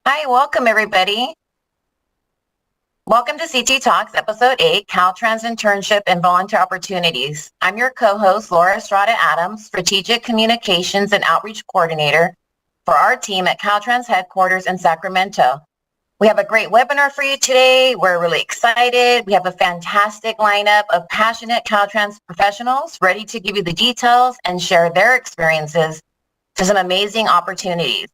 Hi, welcome everybody. Welcome to CT Talks, Episode 8, Caltrans Internship and Volunteer Opportunities. I'm your co-host, Laura Estrada Adams, Strategic Communications and Outreach Coordinator for our team at Caltrans headquarters in Sacramento. We have a great webinar for you today. We're really excited. We have a fantastic lineup of passionate Caltrans professionals ready to give you the details and share their experiences to some amazing opportunities.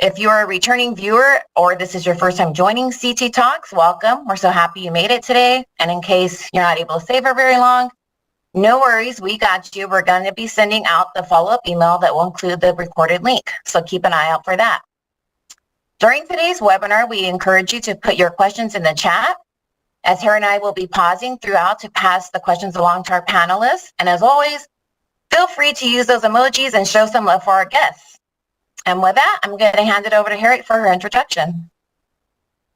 If you're a returning viewer or this is your first time joining CT Talks, welcome. We're so happy you made it today. And in case you're not able to stay for very long, no worries, we got you. We're going to be sending out the follow-up email that will include the recorded link. So keep an eye out for that. During today's webinar, we encourage you to put your questions in the chat, as Harry and I will be pausing throughout to pass the questions along to our panelists. And as always, feel free to use those emojis and show some love for our guests. And with that, I'm going to hand it over to Harriet for her introduction.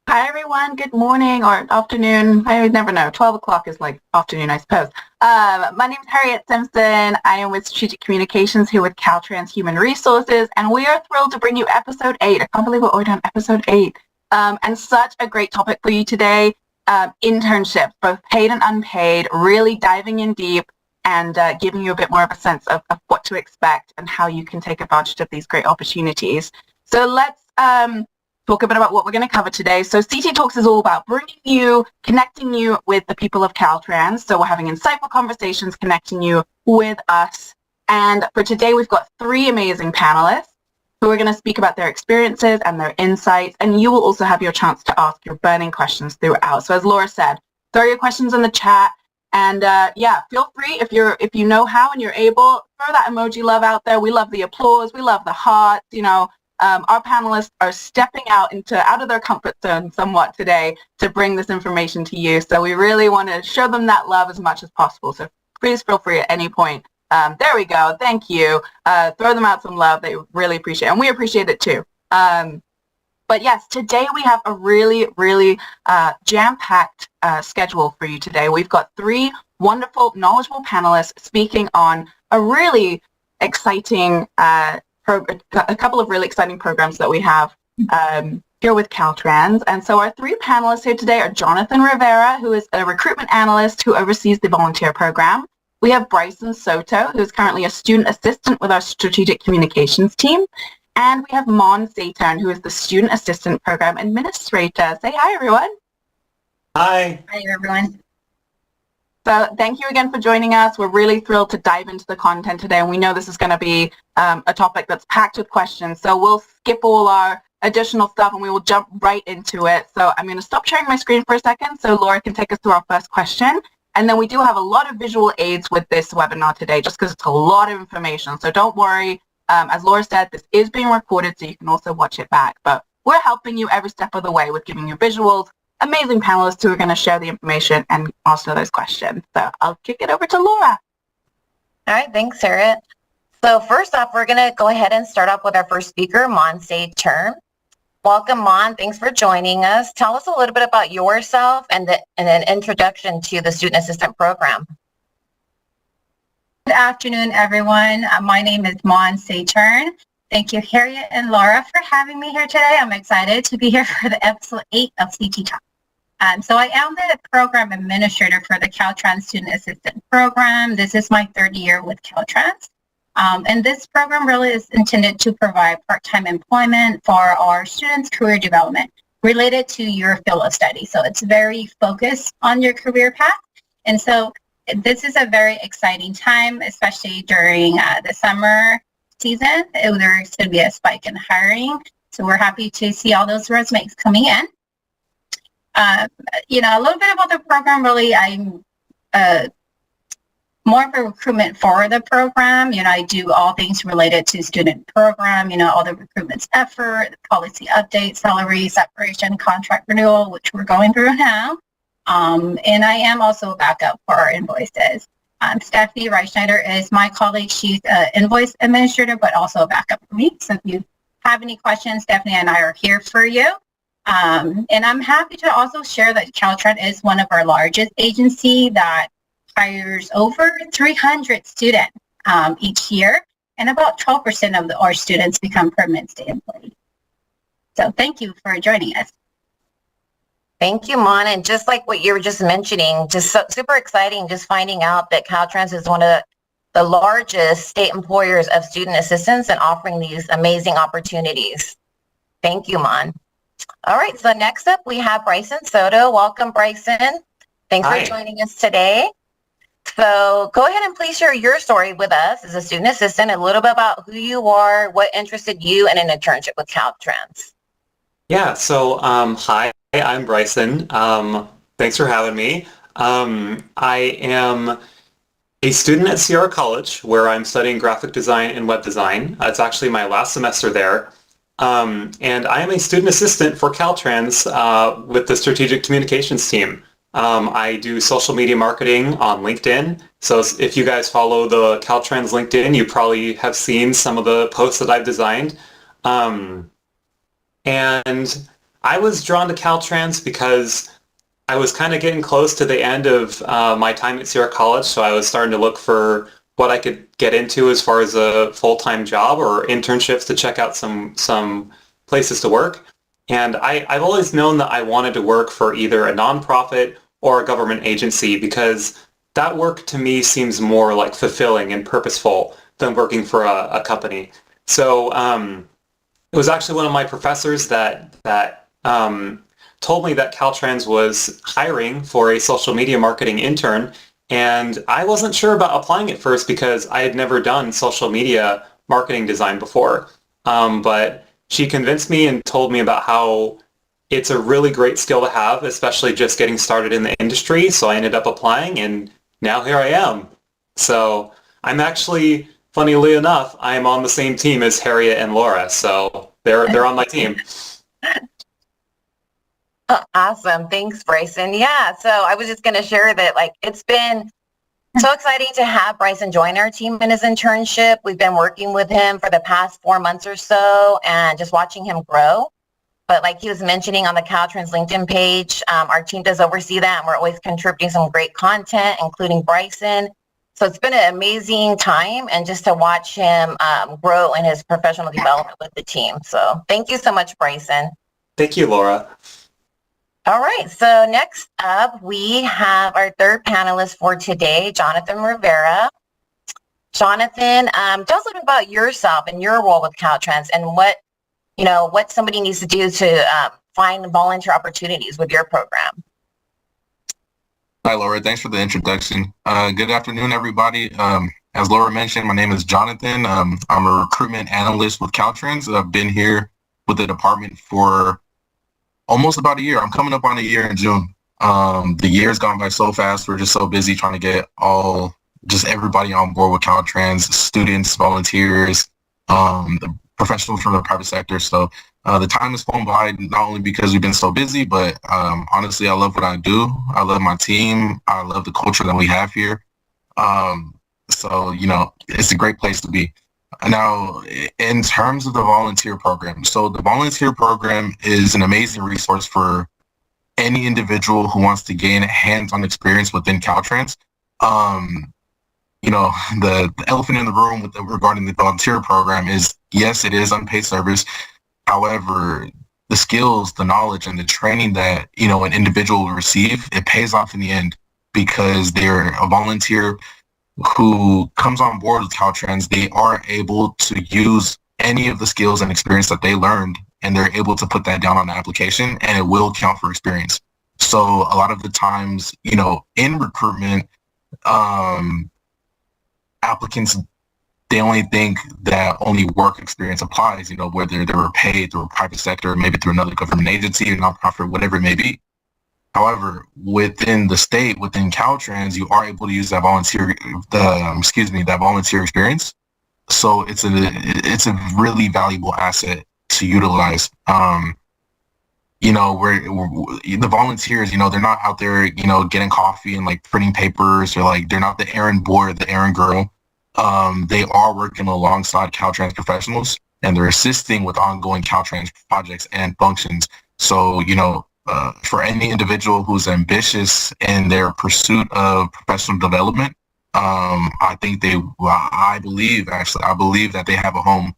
Hi, everyone. Good morning or afternoon. I never know. 12 o'clock is like afternoon, I suppose. My name is Harriet Simpson. I am with Strategic Communications here with Caltrans Human Resources, and we are thrilled to bring you Episode 8. I can't believe we're already on Episode 8. And such a great topic for you today. Internships, both paid and unpaid, really diving in deep and giving you a bit more of a sense of what to expect and how you can take advantage of these great opportunities. So let's talk a bit about what we're going to cover today. So CT Talks is all about connecting you with the people of Caltrans. So we're having insightful conversations, connecting you with us. And for today, we've got 3 amazing panelists who are going to speak about their experiences and their insights. And you will also have your chance to ask your burning questions throughout. So as Laura said, throw your questions in the chat. And feel free if you know how and you're able, throw that emoji love out there. We love the applause. We love the hearts. Our panelists are stepping out of their comfort zone somewhat today to bring this information to you. So we really want to show them that love as much as possible. So please feel free at any point. There we go. Thank you. Throw them out some love. They really appreciate it. And we appreciate it too. But yes, today we have a really, really jam-packed schedule for you today. We've got 3 wonderful, knowledgeable panelists speaking on a really exciting, a couple of really exciting programs that we have here with Caltrans. And so our 3 panelists here today are Jonathan Rivera, who is a recruitment analyst who oversees the volunteer program. We have Bryson Soto, who is currently a student assistant with our strategic communications team. And we have Mon Saturn, who is the Student Assistant Program Administrator. Say hi, everyone. Hi. Hi, everyone. So thank you again for joining us. We're really thrilled to dive into the content today. And we know this is going to be a topic that's packed with questions. So we'll skip all our additional stuff and we will jump right into it. So I'm going to stop sharing my screen for a second so Laura can take us through our first question. And then we do have a lot of visual aids with this webinar today, just because it's a lot of information. So don't worry. As Laura said, this is being recorded, so you can also watch it back. But we're helping you every step of the way with giving you visuals, amazing panelists who are going to share the information and answer those questions. So I'll kick it over to Laura. All right, thanks, Harriet. So first off, we're going to go ahead and start off with our first speaker, Mon Saturn. Welcome, Mon. Thanks for joining us. Tell us a little bit about yourself and an introduction to the Student Assistant Program. Good afternoon, everyone. My name is Mon Saturn. Thank you, Harriet and Laura, for having me here today. I'm excited to be here for the episode 8 of CT Talk. So I am the program administrator for the Caltrans Student Assistant Program. This is my 3rd year with Caltrans. And this program really is intended to provide part-time employment for our students' career development related to your field of study. So it's very focused on your career path. And so this is a very exciting time, especially during the summer season. There's going to be a spike in hiring. So we're happy to see all those resumes coming in. A little bit about the program, really, I'm more of a recruitment for the program. I do all things related to student program, all the recruitment's effort, the policy update, salary separation, contract renewal, which we're going through now. And I am also a backup for our invoices. Stephanie Reichschneider is my colleague. She's an invoice administrator, but also a backup for me. So if you have any questions, Stephanie and I are here for you. And I'm happy to also share that Caltrans is one of our largest agency that hires over 300 students each year, and about 12% of our students become permanent state employees. So thank you for joining us. Thank you, Mon. And just like what you were just mentioning, just super exciting, just finding out that Caltrans is one of the largest state employers of student assistance and offering these amazing opportunities. Thank you, Mon. All right, so next up we have Bryson Soto. Welcome, Bryson. Thanks Hi. for joining us today. So go ahead and please share your story with us as a student assistant, a little bit about who you are, what interested you in an internship with Caltrans. Yeah, so hi, I'm Bryson. Thanks for having me. I am a student at Sierra College where I'm studying graphic design and web design. It's actually my last semester there. And I am a student assistant for Caltrans with the strategic communications team. I do social media marketing on LinkedIn. So if you guys follow the Caltrans LinkedIn, you probably have seen some of the posts that I've designed. And I was drawn to Caltrans because I was kind of getting close to the end of my time at Sierra College, so I was starting to look for what I could get into as far as a full-time job or internships to check out some places to work. And I've always known that I wanted to work for either a nonprofit or a government agency because that work to me seems more like fulfilling and purposeful than working for a company. So it was actually one of my professors that told me that Caltrans was hiring for a social media marketing intern, and I wasn't sure about applying at first because I had never done social media marketing design before. But she convinced me and told me about how it's a really great skill to have, especially just getting started in the industry. So I ended up applying, and now here I am. So I'm actually, funnily enough, I'm on the same team as Harriet and Laura, so they're on my team. Awesome. Thanks, Bryson. Yeah, so I was just going to share that it's been so exciting to have Bryson join our team in his internship. We've been working with him for the past 4 months or so and just watching him grow. But like he was mentioning on the Caltrans LinkedIn page, our team does oversee that, and we're always contributing some great content, including Bryson. So it's been an amazing time, and just to watch him grow in his professional development with the team. So thank you so much, Bryson. Thank you, Laura. All right, so next up, we have our third panelist for today, Jonathan Rivera. Jonathan, tell us a little bit about yourself and your role with Caltrans and what somebody needs to do to find volunteer opportunities with your program. Hi, Laura. Thanks for the introduction. Good afternoon, everybody. As Laura mentioned, my name is Jonathan. I'm a recruitment analyst with Caltrans. I've been here with the department for almost about a year. I'm coming up on a year in June. The year's gone by so fast. We're just so busy trying to get everybody on board with Caltrans, students, volunteers, the professionals from the private sector. So the time has flown by, not only because we've been so busy, but honestly, I love what I do. I love my team. I love the culture that we have here. So, it's a great place to be. Now, in terms of the volunteer program, so the volunteer program is an amazing resource for any individual who wants to gain hands-on experience within Caltrans. The elephant in the room regarding the volunteer program is, yes, it is unpaid service. However, the skills, the knowledge, and the training that, an individual will receive, it pays off in the end because they're a volunteer who comes on board with Caltrans. They are able to use any of the skills and experience that they learned, and they're able to put that down on the application, and it will count for experience. So a lot of the times, in recruitment, applicants, they only think that only work experience applies, whether they were paid through a private sector, maybe through another government agency, or nonprofit, whatever it may be. However, within the state, within Caltrans, you are able to use that volunteer experience. So it's a really valuable asset to utilize. Where the volunteers, they're not out there, getting coffee and printing papers, or they're not the errand boy or the errand girl. They are working alongside Caltrans professionals, and they're assisting with ongoing Caltrans projects and functions. So, for any individual who's ambitious in their pursuit of professional development, I believe that they have a home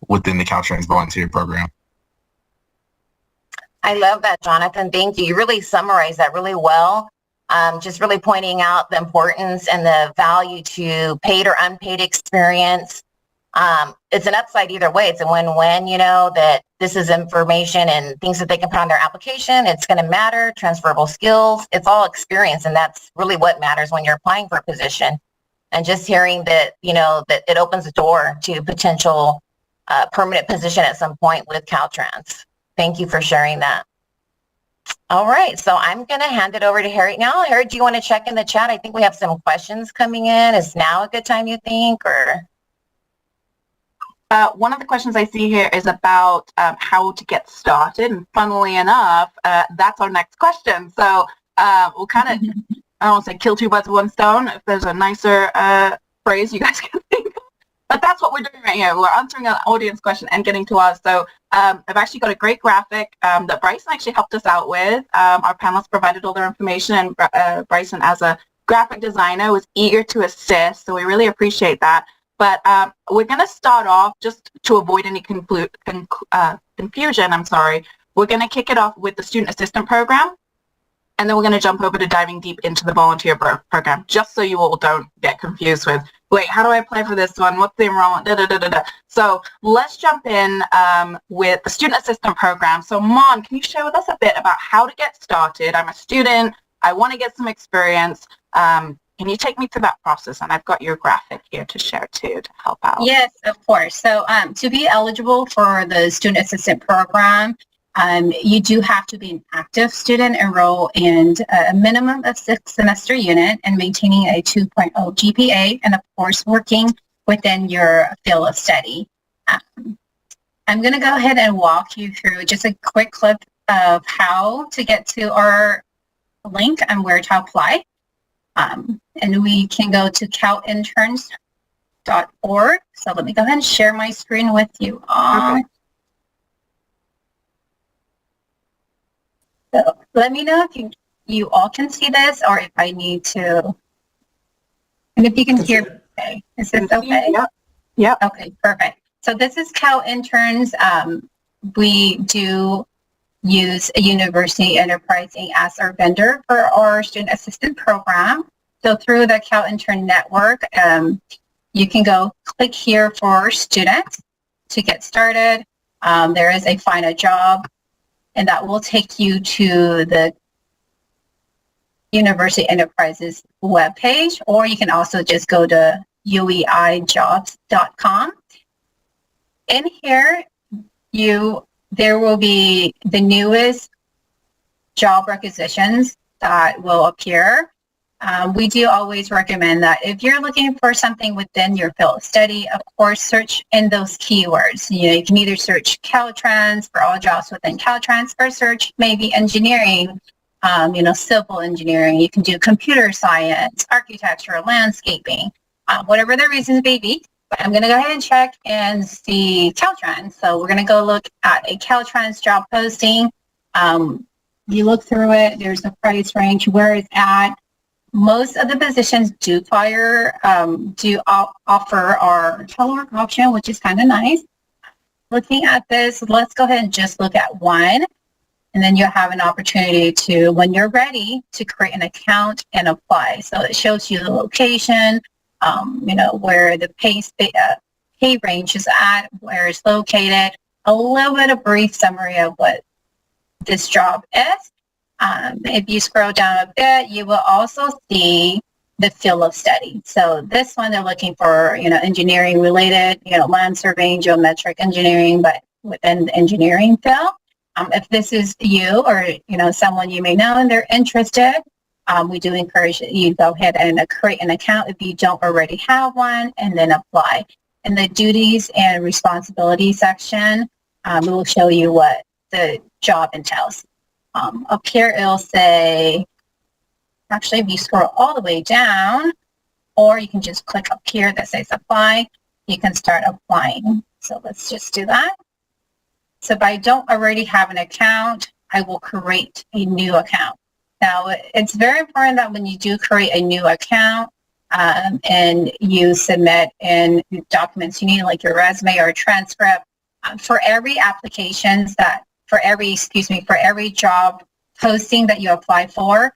within the Caltrans volunteer program. I love that, Jonathan. Thank you. You really summarized that really well. Just really pointing out the importance and the value to paid or unpaid experience. It's an upside either way. It's a win-win, that this is information and things that they can put on their application. It's going to matter, transferable skills. It's all experience. And that's really what matters when you're applying for a position. And just hearing that, that it opens the door to potential permanent position at some point with Caltrans. Thank you for sharing that. All right, so I'm going to hand it over to Harriet now. Harriet, do you want to check in the chat? I think we have some questions coming in. Is now a good time, you think, or? One of the questions I see here is about how to get started. And funnily enough, that's our next question. So we'll kind of, I don't want to say kill two birds with one stone, if there's a nicer phrase you guys can think of. But that's what we're doing right here. We're answering an audience question and getting to us. So I've actually got a great graphic that Bryson actually helped us out with. Our panelists provided all their information, and Bryson, as a graphic designer, was eager to assist. So we really appreciate that. But we're going to start off, just to avoid any confusion, we're going to kick it off with the Student Assistant Program. And then we're going to jump over to diving deep into the volunteer program, just so you all don't get confused with, wait, how do I apply for this one? What's the enrollment? So let's jump in with the Student Assistant Program. So Mon, can you share with us a bit about how to get started? I'm a student. I want to get some experience. Can you take me through that process? And I've got your graphic here to share too, to help out. Yes, of course. So to be eligible for the Student Assistant Program, you do have to be an active student, enroll in a minimum of 6 semester unit and maintaining a 2.0 GPA, and of course working within your field of study. I'm going to go ahead and walk you through just a quick clip of how to get to our link and where to apply. And we can go to calinterns.org. So let me go ahead and share my screen with you all. Okay. So let me know if you all can see this, or if I need to, and if you can hear me okay. Is this okay? Yep. Okay, perfect. So this is Cal Interns. We do use a University Enterprise Inc. as our vendor for our student assistant program. So through the Cal Intern Network, you can go click here for students to get started. There is a find a job, and that will take you to the University Enterprises webpage, or you can also just go to ueijobs.com. In here, there will be the newest job requisitions that will appear. We do always recommend that if you're looking for something within your field of study, of course, search in those keywords. You can either search Caltrans for all jobs within Caltrans, or search maybe engineering, civil engineering. You can do computer science, architecture, landscaping, whatever the reasons may be. But I'm going to go ahead and check and see Caltrans. So we're going to go look at a Caltrans job posting. You look through it. There's a price range, where it's at. Most of the positions do offer our telework option, which is kind of nice. Looking at this, let's go ahead and just look at one, and then you'll have an opportunity to, when you're ready, to create an account and apply. So it shows you the location, where the pay range is at, where it's located, a little bit of brief summary of what this job is. If you scroll down a bit, you will also see the field of study. So this one, they're looking for, engineering related, land surveying, geometric engineering, but within the engineering field. If this is you, or, someone you may know and they're interested, we do encourage you to go ahead and create an account if you don't already have one, and then apply. In the duties and responsibilities section, we will show you what the job entails. Up here, it'll say, actually, if you scroll all the way down, or you can just click up here that says apply, you can start applying. So let's just do that. So if I don't already have an account, I will create a new account. Now, it's very important that when you do create a new account, and you submit in documents you need, like your resume or a transcript, for every applications that for every job posting that you apply for,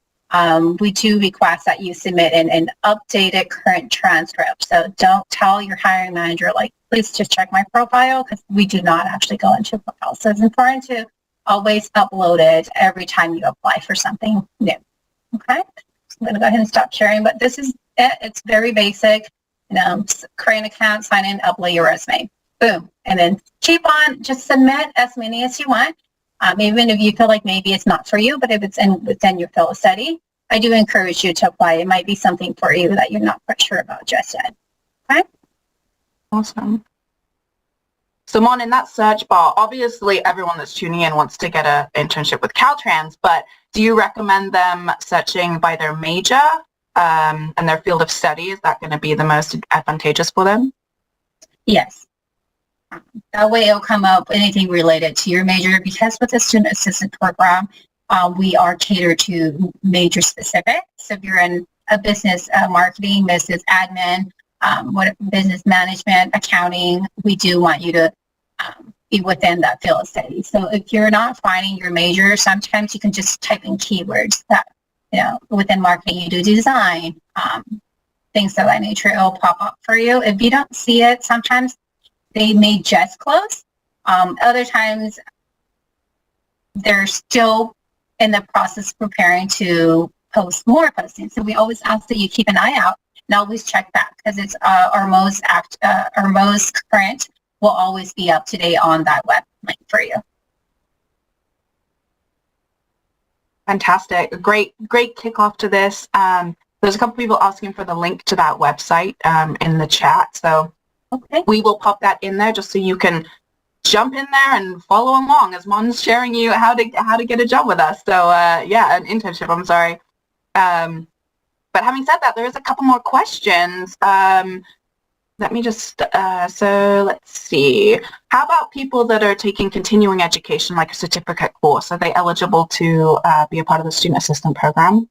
we do request that you submit an updated current transcript. So don't tell your hiring manager, like, please just check my profile, because we do not actually go into profiles. So it's important to always upload it every time you apply for something new. Okay, so I'm going to go ahead and stop sharing, but this is it. It's very basic. Create an account, sign in, upload your resume. Boom. And then keep on, just submit as many as you want. Even if you feel like maybe it's not for you, but if it's within your field of study, I do encourage you to apply. It might be something for you that you're not quite sure about just yet. Okay? Awesome. So, Mon, in that search bar, obviously everyone that's tuning in wants to get an internship with Caltrans, but do you recommend them searching by their major and their field of study? Is that going to be the most advantageous for them? Yes. That way it'll come up anything related to your major, because with the student assistant program, we are catered to major specific. So if you're in a business marketing, business admin, business management, accounting, we do want you to be within that field of study. So if you're not finding your major, sometimes you can just type in keywords that, within marketing, you do design, things of that nature, it'll pop up for you. If you don't see it, sometimes they may just close. Other times, they're still in the process of preparing to post more postings. So we always ask that you keep an eye out and always check back, because it's our most current will always be up to date on that web link for you. Fantastic. Great kickoff to this. There's a couple people asking for the link to that website in the chat. So okay, we will pop that in there just so you can jump in there and follow along as Mon's sharing you how to get a job with us. So yeah, an internship, I'm sorry. But having said that, there is a couple more questions. Let me just, so let's see. How about people that are taking continuing education, like a certificate course? Are they eligible to be a part of the student assistant program?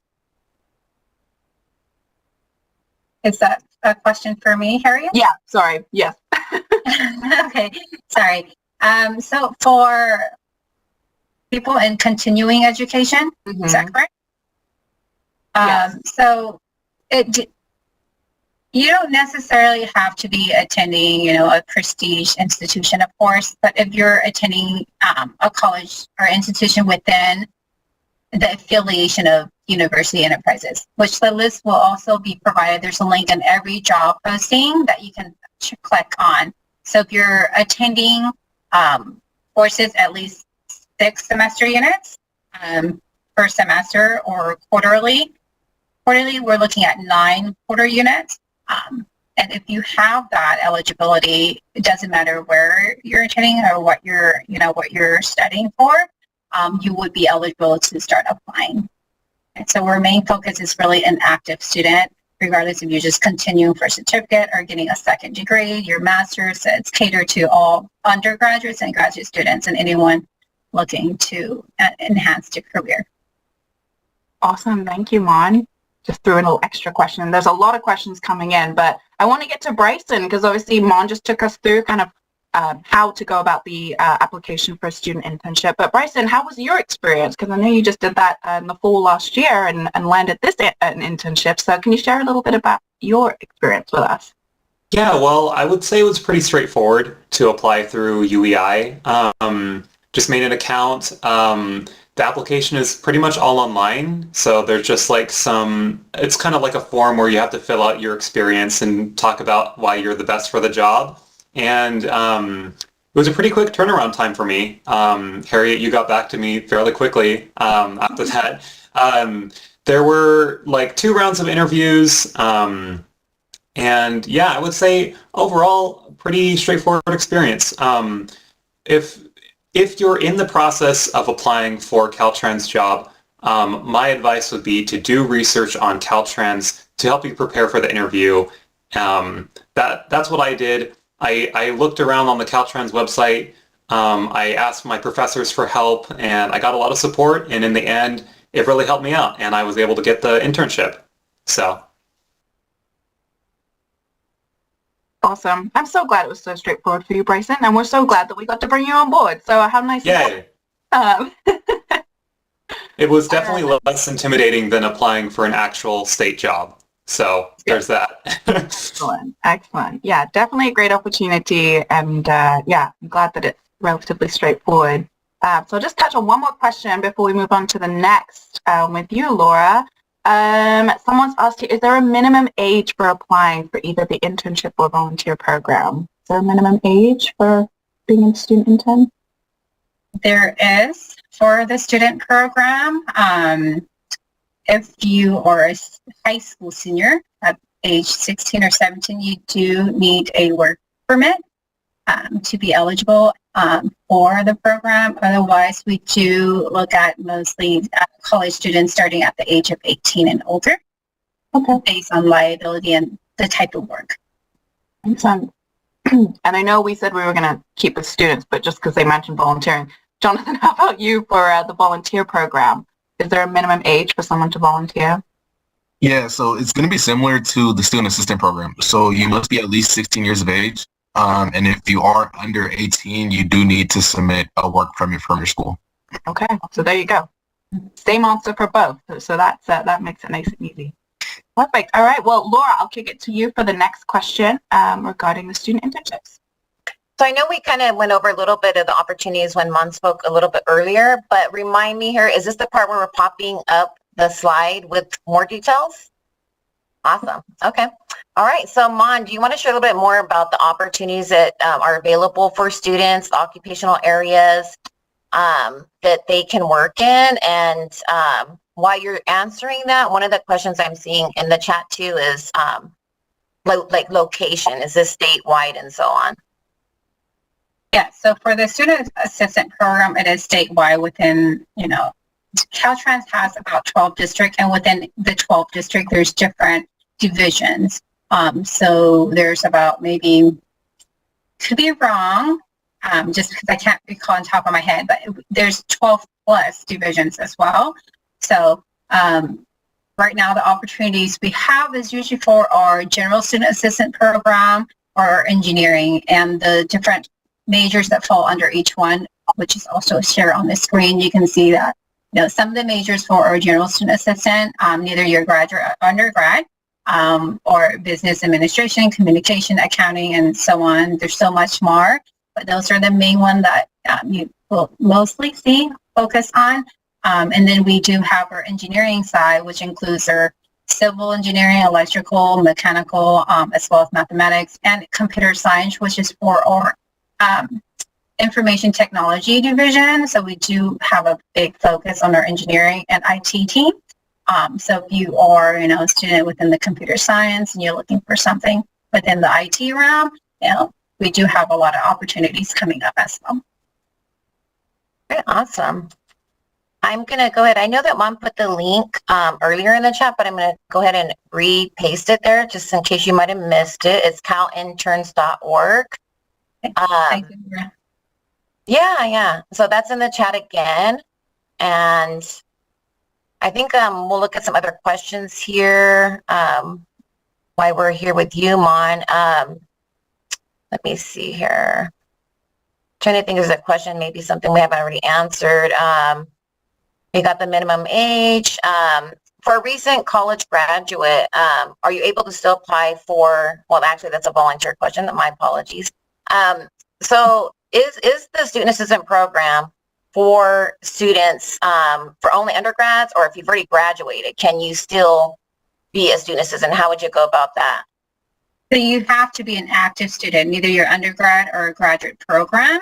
Is that a question for me, Harriet? Yeah, sorry, yes. Okay, sorry. So for people in continuing education, is that correct? Yes. So you don't necessarily have to be attending, a prestige institution, of course, but if you're attending a college or institution within the affiliation of university enterprises, which the list will also be provided. There's a link in every job posting that you can click on. So if you're attending courses at least 6 semester units per semester, or quarterly, we're looking at 9 quarter units. And if you have that eligibility, it doesn't matter where you're attending or what you're studying for, you would be eligible to start applying. And so our main focus is really an active student, regardless if you're just continuing for a certificate or getting a second degree, your master's. It's catered to all undergraduates and graduate students and anyone looking to enhance their career. Awesome. Thank you, Mon. Just threw in a little extra question. There's a lot of questions coming in, but I want to get to Bryson, because obviously Mon just took us through kind of how to go about the application for a student internship. But Bryson, how was your experience? Because I know you just did that in the fall last year and landed this an internship. So can you share a little bit about your experience with us? Yeah, well, I would say it was pretty straightforward to apply through UEI. Just made an account. The application is pretty much all online. So there's just like it's kind of like a form where you have to fill out your experience and talk about why you're the best for the job. And it was a pretty quick turnaround time for me. Harriet, you got back to me fairly quickly after that. There were like 2 rounds of interviews. And yeah, I would say overall, pretty straightforward experience. If you're in the process of applying for a Caltrans job, my advice would be to do research on Caltrans to help you prepare for the interview. That's what I did. I looked around on the Caltrans website. I asked my professors for help, and I got a lot of support. And in the end, it really helped me out, and I was able to get the internship. So. Awesome. I'm so glad it was so straightforward for you, Bryson, and we're so glad that we got to bring you on board. So how nice is that? Um, It was definitely less intimidating than applying for an actual state job. So there's that. Excellent. Excellent. Yeah, definitely a great opportunity. And yeah, I'm glad that it's relatively straightforward. So I'll just touch on one more question before we move on to the next with you, Laura. Someone's asked you, is there a minimum age for applying for either the internship or volunteer program? Is there a minimum age for being a student intern? There is for the student program. If you are a high school senior at age 16 or 17, you do need a work permit to be eligible for the program. Otherwise, we do look at mostly college students starting at the age of 18 and older, based on liability and the type of work. Makes sense. And I know we said we were going to keep with students, but just because they mentioned volunteering, Jonathan, how about you for the volunteer program? Is there a minimum age for someone to volunteer? Yeah, so it's going to be similar to the student assistant program. So you must be at least 16 years of age. And if you are under 18, you do need to submit a work permit from your school. Okay, so there you go. Same answer for both. So that's that makes it nice and easy. Perfect. All right. Well, Laura, I'll kick it to you for the next question regarding the student internships. So I know we kind of went over a little bit of the opportunities when Mon spoke a little bit earlier, but remind me here, is this the part where we're popping up the slide with more details? Awesome. Okay. All right. So Mon, do you want to share a little bit more about the opportunities that are available for students, the occupational areas that they can work in? And while you're answering that, one of the questions I'm seeing in the chat too is like location. Is this statewide and so on? Yeah, so for the student assistant program, it is statewide within, Caltrans has about 12 districts, and within the 12 district, there's different divisions. So there's about maybe, could be wrong, just because I can't recall on top of my head, but there's 12 plus divisions as well. So right now, the opportunities we have is usually for our general student assistant program or engineering, and the different majors that fall under each one, which is also shared on the screen. You can see that, some of the majors for our general student assistant, neither your graduate or undergrad, or business administration, communication, accounting, and so on. There's so much more, but those are the main ones that you will mostly see focus on. And then we do have our engineering side, which includes our civil engineering, electrical, mechanical, as well as mathematics, and computer science, which is for our information technology division. So we do have a big focus on our engineering and IT team. So if you are, a student within the computer science and you're looking for something within the IT realm, we do have a lot of opportunities coming up as well. Okay, awesome. I'm going to go ahead. I know that Mom put the link earlier in the chat, but I'm going to go ahead and re-paste it there just in case you might have missed it. It's calinterns.org. Yeah. So that's in the chat again. And I think we'll look at some other questions here while we're here with you, Mon. Let me see here. Trying to think of a question, maybe something we haven't already answered. We got the minimum age. For a recent college graduate, are you able to still apply for, well, actually, that's a volunteer question. My apologies. So is the student assistant program for students for only undergrads, or if you've already graduated, can you still be a student assistant? How would you go about that? So you have to be an active student, either your undergrad or a graduate program.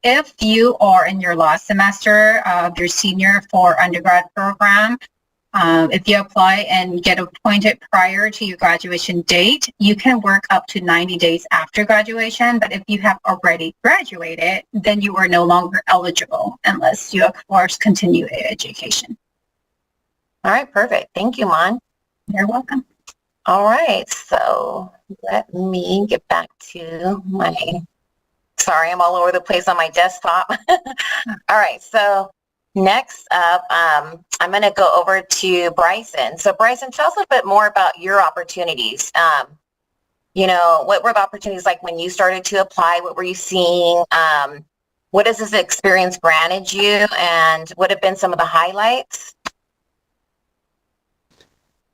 If you are in your last semester of your senior for undergrad program, if you apply and get appointed prior to your graduation date, you can work up to 90 days after graduation. But if you have already graduated, then you are no longer eligible unless you, of course, continue education. All right, perfect. Thank you, Mon. You're welcome. All right, so let me get back to my, sorry, I'm all over the place on my desktop. All right, so next up, I'm going to go over to Bryson. So Bryson, tell us a bit more about your opportunities. What were the opportunities like when you started to apply? What were you seeing? What has this experience granted you, and what have been some of the highlights?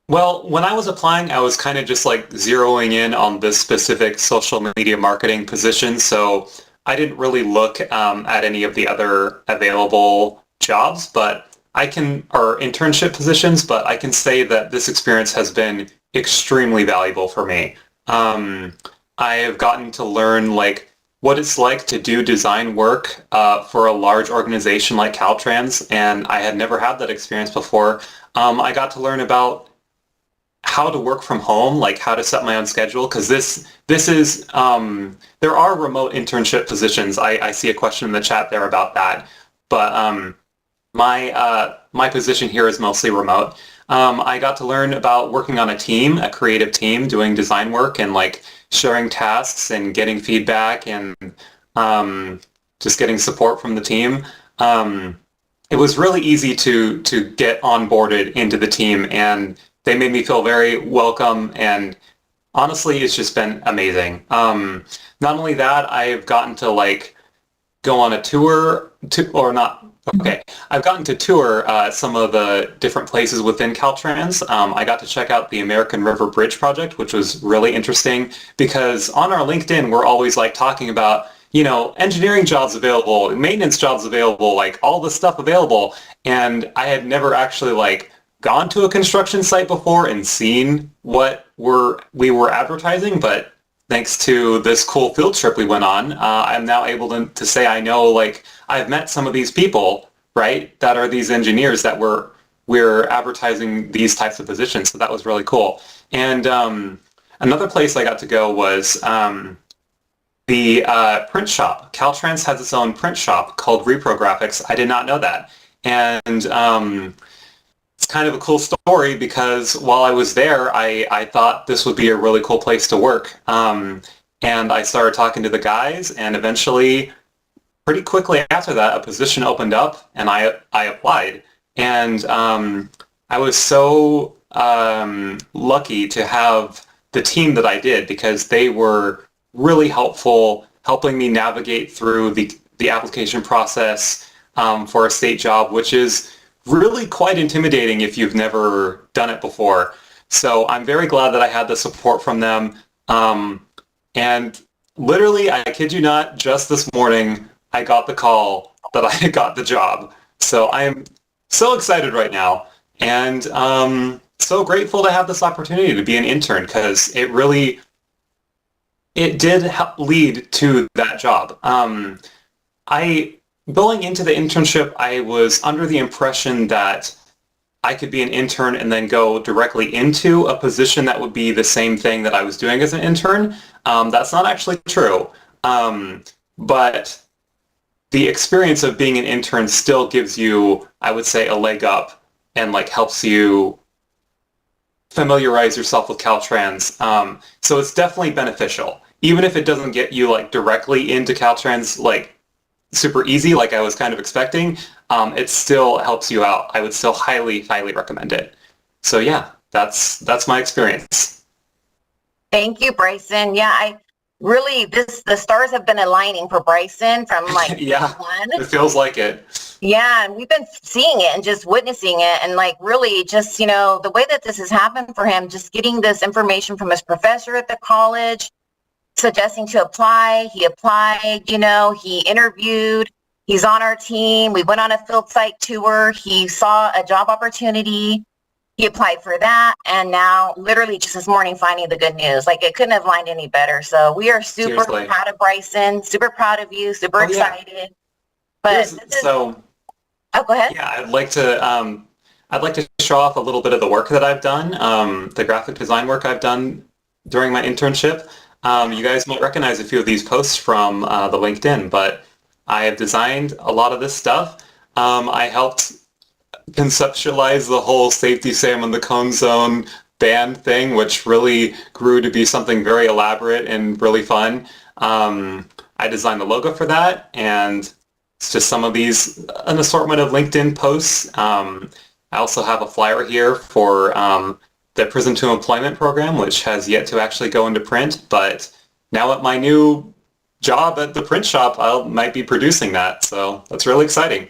Well, when I was applying, I was kind of just like zeroing in on this specific social media marketing position. So I didn't really look at any of the other available jobs, or internship positions, but I can say that this experience has been extremely valuable for me. I have gotten to learn like what it's like to do design work for a large organization like Caltrans, and I had never had that experience before. I got to learn about how to work from home, like how to set my own schedule, because this is there are remote internship positions. I see a question in the chat there about that, but my position here is mostly remote. I got to learn about working on a creative team, doing design work and like sharing tasks and getting feedback and just getting support from the team. It was really easy to get onboarded into the team, and they made me feel very welcome, and honestly, it's just been amazing. Not only that, I've gotten to like go on a tour I've gotten to tour some of the different places within Caltrans. I got to check out the American River Bridge project, which was really interesting because on our LinkedIn, we're always like talking about, engineering jobs available, maintenance jobs available, like all the stuff available. And I had never actually like gone to a construction site before and seen what we were advertising, but thanks to this cool field trip we went on, I'm now able to say I know, like, I've met some of these people, right, that are these engineers that we're advertising these types of positions. So that was really cool. And another place I got to go was the print shop. Caltrans has its own print shop called Repro Graphics. I did not know that. And it's kind of a cool story because while I was there, I thought this would be a really cool place to work. And I started talking to the guys, and eventually, pretty quickly after that, a position opened up, and I applied. And I was so lucky to have the team that I did because they were really helpful, helping me navigate through the application process for a state job, which is really quite intimidating if you've never done it before. So I'm very glad that I had the support from them. And literally, I kid you not, just this morning, I got the call that I got the job. So I am so excited right now, and so grateful to have this opportunity to be an intern because it did lead to that job. Going into the internship, I was under the impression that I could be an intern and then go directly into a position that would be the same thing that I was doing as an intern. That's not actually true. But the experience of being an intern still gives you, I would say, a leg up and like helps you familiarize yourself with Caltrans. So it's definitely beneficial. Even if it doesn't get you like directly into Caltrans, like super easy, like I was kind of expecting, it still helps you out. I would still highly, highly recommend it. So yeah, that's my experience. Thank you, Bryson. Yeah, the stars have been aligning for Bryson from like yeah, one. it feels like it. Yeah, and we've been seeing it and just witnessing it, and like really just, the way that this has happened for him, just getting this information from his professor at the college, suggesting to apply. He applied, he interviewed, he's on our team. We went on a field site tour. He saw a job opportunity. He applied for that. And now literally just this morning finding the good news. Like it couldn't have lined any better. So we are super Seriously. proud of Bryson, super proud of you, super excited. Yeah. But oh, go ahead. Yeah, I'd like to show off a little bit of the work that I've done, the graphic design work I've done during my internship. You guys might recognize a few of these posts from the LinkedIn, but I have designed a lot of this stuff. I helped conceptualize the whole Safety Sam in the Cone Zone band thing, which really grew to be something very elaborate and really fun. I designed the logo for that, and it's just an assortment of LinkedIn posts. I also have a flyer here for the Prison to Employment program, which has yet to actually go into print, but now at my new job at the print shop, I might be producing that. So that's really exciting.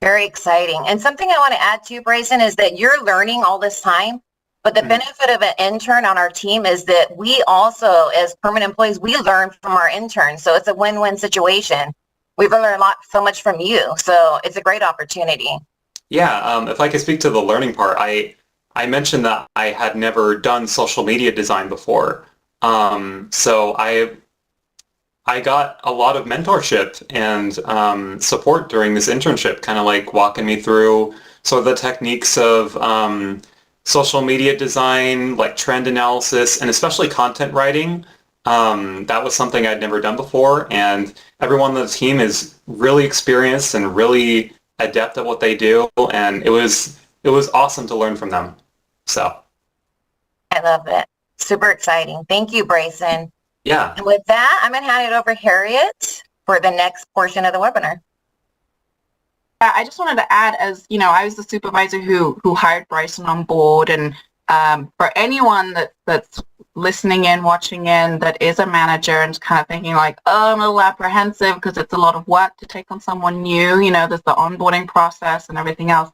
Very exciting. And something I want to add to, Bryson, is that you're learning all this time. But the benefit of an intern on our team is that we also, as permanent employees, we learn from our interns. So it's a win-win situation. We've learned so much from you. So it's a great opportunity. Yeah, if I could speak to the learning part, I mentioned that I had never done social media design before. So I got a lot of mentorship and support during this internship, kind of like walking me through sort of the techniques of social media design, like trend analysis, and especially content writing. That was something I'd never done before, and everyone on the team is really experienced and really adept at what they do, and it was awesome to learn from them. So I love it. Super exciting. Thank you, Bryson. yeah. And with that, I'm going to hand it over to Harriet for the next portion of the webinar. I just wanted to add, as you know, I was the supervisor who hired Bryson on board, and for anyone that's listening in, watching in, that is a manager and kind of thinking like, oh, I'm a little apprehensive because it's a lot of work to take on someone new. You know, there's the onboarding process and everything else.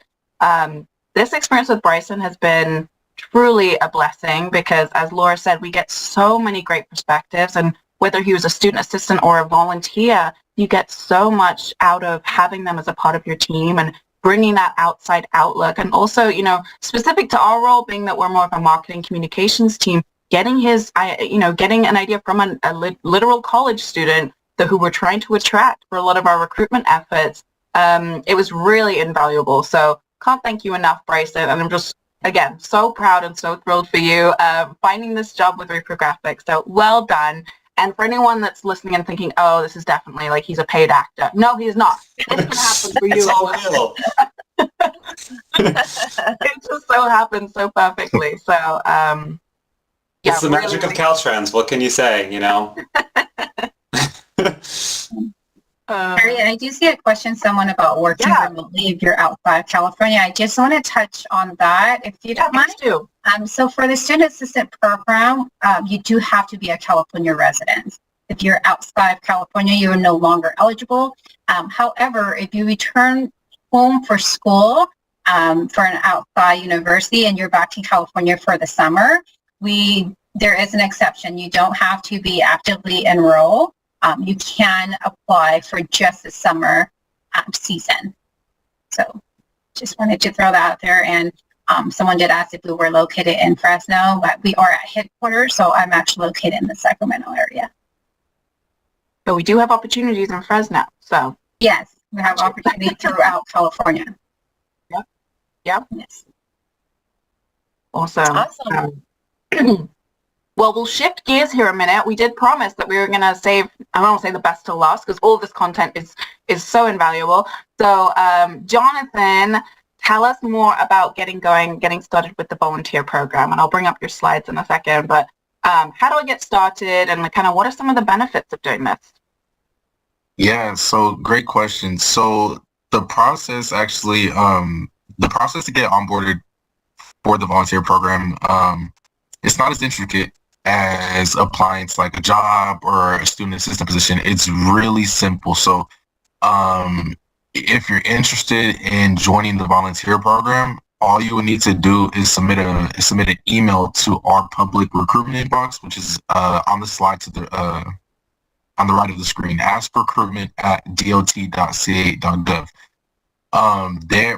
This experience with Bryson has been truly a blessing because, as Laura said, we get so many great perspectives, and whether he was a student assistant or a volunteer, you get so much out of having them as a part of your team and bringing that outside outlook. And also, you know, specific to our role, being that we're more of a marketing communications team, getting getting an idea from a literal college student who we're trying to attract for a lot of our recruitment efforts, it was really invaluable. So can't thank you enough, Bryson. And I'm just, again, so proud and so thrilled for you finding this job with Reprographics. So well done. And for anyone that's listening and thinking, oh, this is definitely like he's a paid actor. No, he's not. It's going to happen for you. It's all real. It just so happens so perfectly. So, yeah. It's the magic of Caltrans. What can you say, you know? Harriet, I do see a question, someone about working remotely if you're outside of California. I just want to touch on that, if you don't mind. Do. So for the student assistant program, you do have to be a California resident. If you're outside of California, you are no longer eligible. However, if you return home for school for an outside university and you're back in California for the summer, there is an exception. You don't have to be actively enrolled. You can apply for just the summer season. So just wanted to throw that out there. And someone did ask if we were located in Fresno, but we are at headquarters, so I'm actually located in the Sacramento area. So we do have opportunities in Fresno. So yes, we have opportunity throughout California. Yep. Yep. Yes. Awesome. Awesome. Well, we'll shift gears here a minute. We did promise that we were going to save, I don't want to say the best till last, because all this content is so invaluable. So, Jonathan, tell us more about getting started with the volunteer program. And I'll bring up your slides in a second. But how do I get started, and kind of what are some of the benefits of doing this? Yeah, so great question. So the process actually, the process to get onboarded for the volunteer program, it's not as intricate as applying to like a job or a student assistant position. It's really simple. So if you're interested in joining the volunteer program, all you would need to do is submit an email to our public recruitment inbox, which is on the slide to the on the right of the screen. askrecruitment@dot.ca.gov.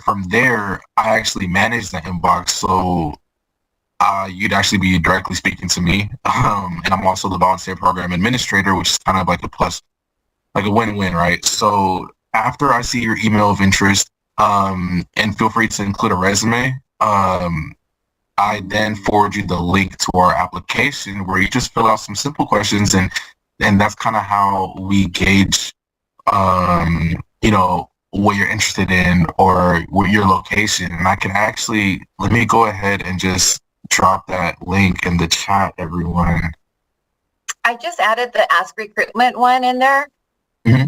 From there, I actually manage that inbox. So you'd actually be directly speaking to me. And I'm also the volunteer program administrator, which is kind of like a plus, like a win-win, right? So after I see your email of interest, and feel free to include a resume, I then forward you the link to our application where you just fill out some simple questions, and that's kind of how we gauge, what you're interested in or what your location. And I can actually, let me go ahead and just drop that link in the chat, everyone. I just added the Ask Recruitment one in there. Mm-hmm.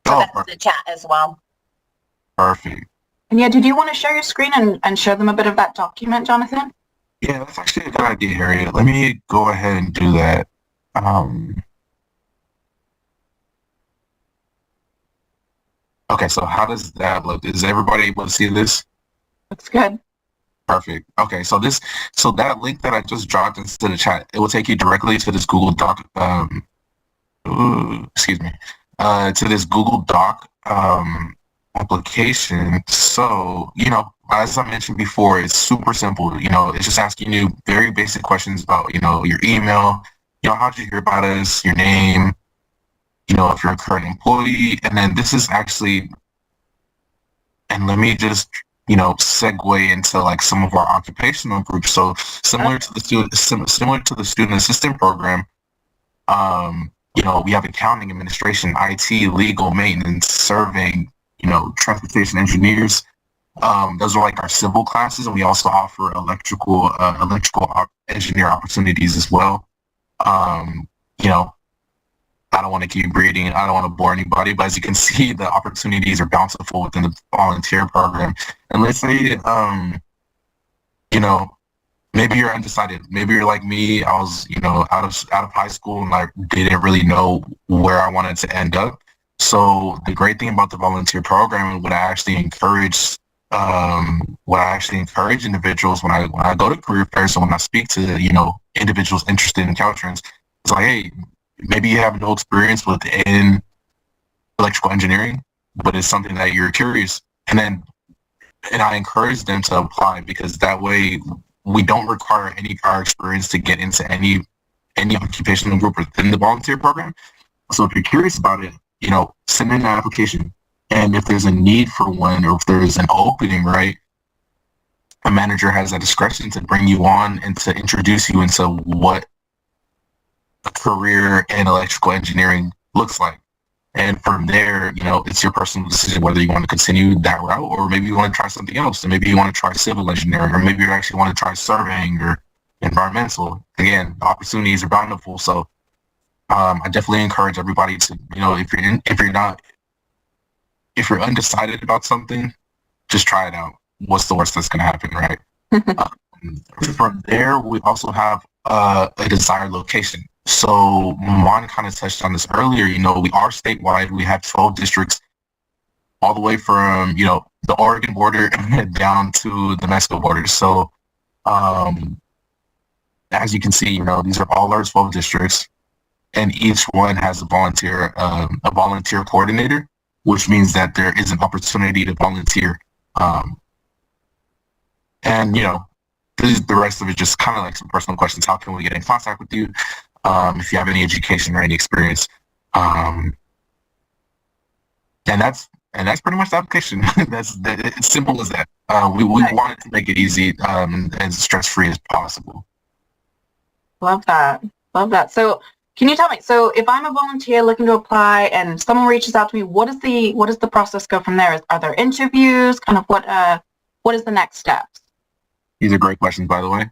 So that's in the chat as well. Perfect. And yeah, did you want to share your screen and show them a bit of that document, Jonathan? Yeah, that's actually a good idea, Harriet. Let me go ahead and do that. Okay, so how does that look? Is everybody able to see this? Looks good. Perfect. Okay, so that link that I just dropped into the chat, it will take you directly to this Google Doc. Excuse me, to this Google Doc application. So, as I mentioned before, it's super simple. It's just asking you very basic questions about, your email, how'd you hear about us, your name, if you're a current employee, and then this is actually, and let me just, segue into like some of our occupational groups. So similar to the student assistant program, we have accounting, administration, IT, legal, maintenance, surveying, transportation engineers. Those are like our civil classes, and we also offer electrical engineer opportunities as well. I don't want to keep reading. I don't want to bore anybody, but as you can see, the opportunities are bountiful within the volunteer program. And let's say, maybe you're undecided. Maybe you're like me. I was, out of high school and I didn't really know where I wanted to end up. So the great thing about the volunteer program and what I actually encourage individuals when I go to career fairs and when I speak to, individuals interested in Caltrans, it's like, hey, maybe you have no experience within electrical engineering, but it's something that you're curious. And I encourage them to apply, because that way we don't require any prior experience to get into any occupational group within the volunteer program. So if you're curious about it, send in an application. And if there's a need for one, or if there's an opening, right, a manager has that discretion to bring you on and to introduce you into what a career in electrical engineering looks like. And from there, it's your personal decision whether you want to continue that route, or maybe you want to try something else. And maybe you want to try civil engineering, or maybe you actually want to try surveying or environmental. Again, the opportunities are bountiful. So I definitely encourage everybody to, if you're undecided about something, just try it out. What's the worst that's going to happen, right? From there, we also have a desired location. So Mon kind of touched on this earlier. We are statewide. We have 12 districts, all the way from, the Oregon border down to the Mexico border. So as you can see, these are all our 12 districts, and each one has a volunteer coordinator, which means that there is an opportunity to volunteer. And, the rest of it just kind of like some personal questions. How can we get in contact with you? If you have any education or any experience. And that's pretty much the application. It's simple as that. We wanted to make it easy and as stress-free as possible. Love that. So can you tell me, so if I'm a volunteer looking to apply and someone reaches out to me, what does the process go from there? Are there interviews? Kind of what is the next steps? These are great questions, by the way.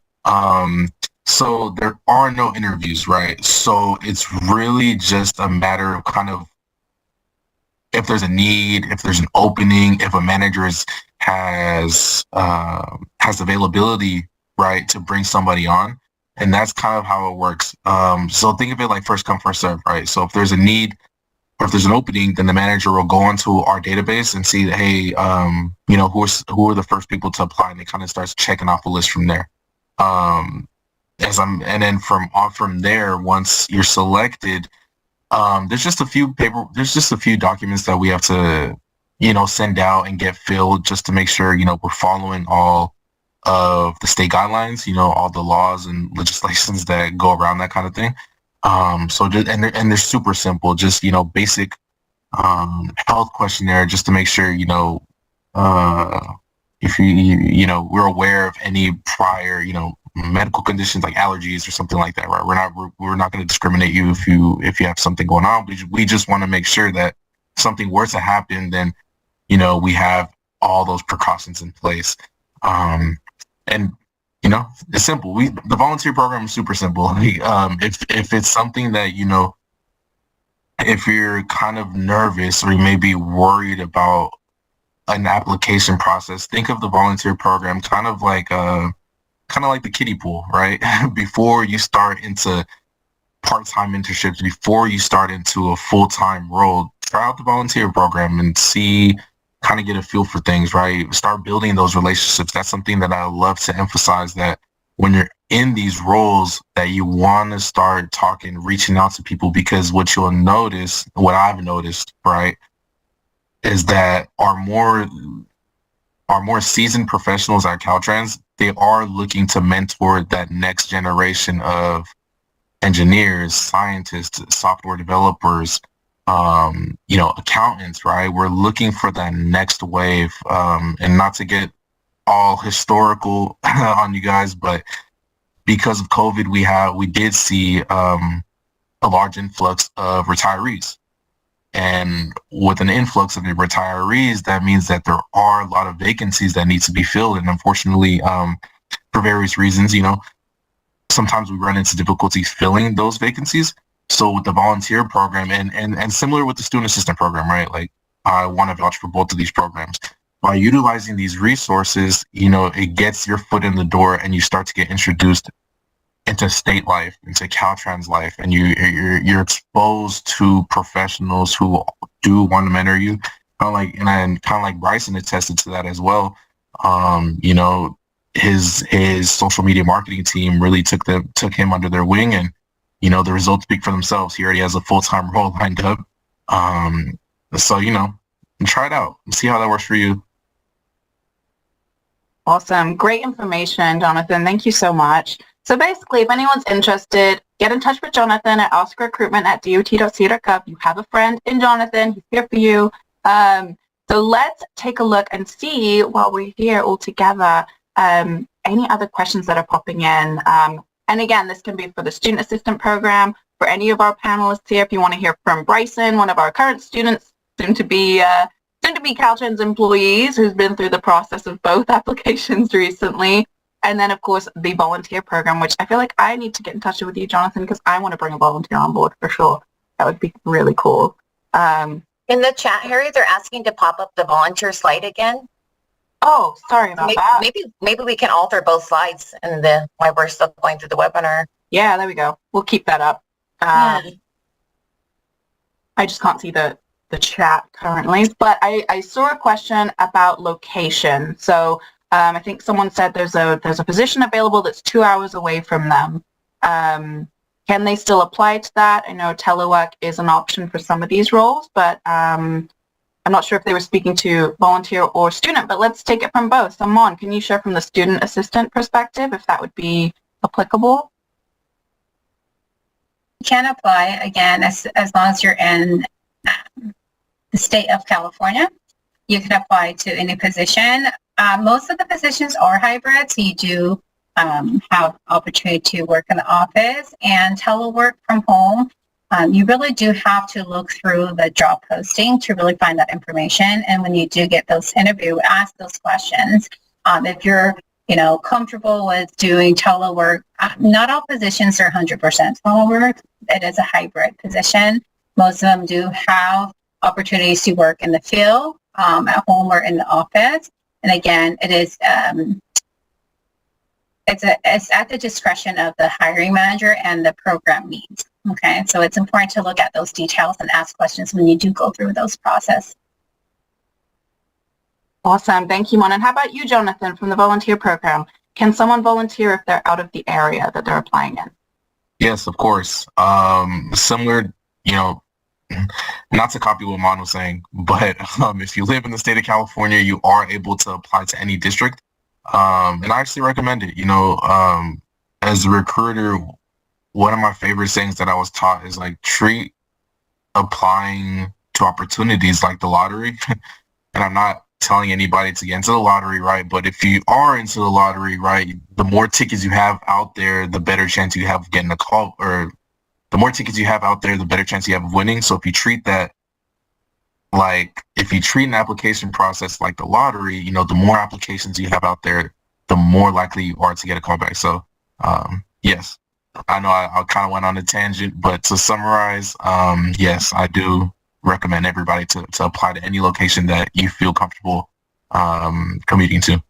So there are no interviews, right? So it's really just a matter of kind of, if there's a need, if there's an opening, if a manager has availability, right, to bring somebody on. And that's kind of how it works. So think of it like first come, first serve, right? So if there's a need, or if there's an opening, then the manager will go onto our database and see, hey, who are the first people to apply, and it kind of starts checking off a list from there. And then from there, once you're selected, there's just a few documents that we have to, send out and get filled, just to make sure, we're following all of the state guidelines, all the laws and legislations that go around that kind of thing. They're super simple, just, basic health questionnaire, just to make sure, if we're aware of any prior, medical conditions like allergies or something like that, right? We're not going to discriminate you if you have something going on. We just want to make sure that if something were to happen, then, we have all those precautions in place. And it's simple. The volunteer program is super simple. If it's something that, if you're kind of nervous or you may be worried about an application process, think of the volunteer program kind of like the kiddie pool, right? Before you start into part-time internships, before you start into a full-time role, try out the volunteer program and see, kind of get a feel for things, right? Start building those relationships. That's something that I love to emphasize, that when you're in these roles, that you want to start talking, reaching out to people, because what you'll notice, what I've noticed, right, is that our more seasoned professionals at Caltrans, they are looking to mentor that next generation of engineers, scientists, software developers, accountants, right? We're looking for that next wave, and not to get all historical on you guys, but because of COVID, we did see a large influx of retirees. And with an influx of retirees, that means that there are a lot of vacancies that need to be filled. And unfortunately, for various reasons, sometimes we run into difficulties filling those vacancies. So with the volunteer program and similar with the student assistant program, right? Like, I want to vouch for both of these programs. By utilizing these resources, it gets your foot in the door and you start to get introduced into state life, into Caltrans life, and you're exposed to professionals who do want to mentor you. Kind of like Bryson attested to that as well. His social media marketing team really took him under their wing, and the results speak for themselves. He already has a full-time role lined up. So try it out and see how that works for you. Awesome. Great information, Jonathan. Thank you so much. So basically, if anyone's interested, get in touch with Jonathan at askrecruitment@dot.ca.gov. You have a friend in Jonathan. He's here for you. So let's take a look and see, while we're here all together, any other questions that are popping in. And again, this can be for the student assistant program, for any of our panelists here. If you want to hear from Bryson, one of our current students, soon to be Caltrans employees, who's been through the process of both applications recently. And then, of course, the volunteer program, which I feel like I need to get in touch with you, Jonathan, because I want to bring a volunteer on board for sure. That would be really cool. In the chat, Harry, they're asking to pop up the volunteer slide again. Oh, sorry about that. Maybe we can alter both slides while we're still going through the webinar. Yeah, there we go. We'll keep that up. I just can't see the chat currently, but I saw a question about location. So I think someone said there's a position available that's 2 hours away from them. Can they still apply to that? I know telework is an option for some of these roles, but I'm not sure if they were speaking to volunteer or student, but let's take it from both. So Mon, can you share from the student assistant perspective if that would be applicable? You can apply, again, as long as you're in the state of California. You can apply to any position. Most of the positions are hybrid, so you do have opportunity to work in the office and telework from home. You really do have to look through the job posting to really find that information. And when you do get those interview, ask those questions. If you're, comfortable with doing telework, not all positions are 100% telework. It is a hybrid position. Most of them do have opportunities to work in the field, at home or in the office. And again, it is it's at the discretion of the hiring manager and the program needs. Okay, so it's important to look at those details and ask questions when you do go through those process. Awesome. Thank you, Mon. And how about you, Jonathan, from the volunteer program? Can someone volunteer if they're out of the area that they're applying in? Yes, of course. Similar, not to copy what Mon was saying, but if you live in the state of California, you are able to apply to any district. And I actually recommend it. As a recruiter, one of my favorite things that I was taught is treat applying to opportunities like the lottery. And I'm not telling anybody to get into the lottery, right? But if you are into the lottery, right, the more tickets you have out there, the better chance you have of getting a call, or the more tickets you have out there, the better chance you have of winning. So if you treat that if you treat an application process like the lottery, the more applications you have out there, the more likely you are to get a callback. So, yes, I know I kind of went on a tangent, but to summarize, yes, I do recommend everybody to apply to any location that you feel comfortable commuting to.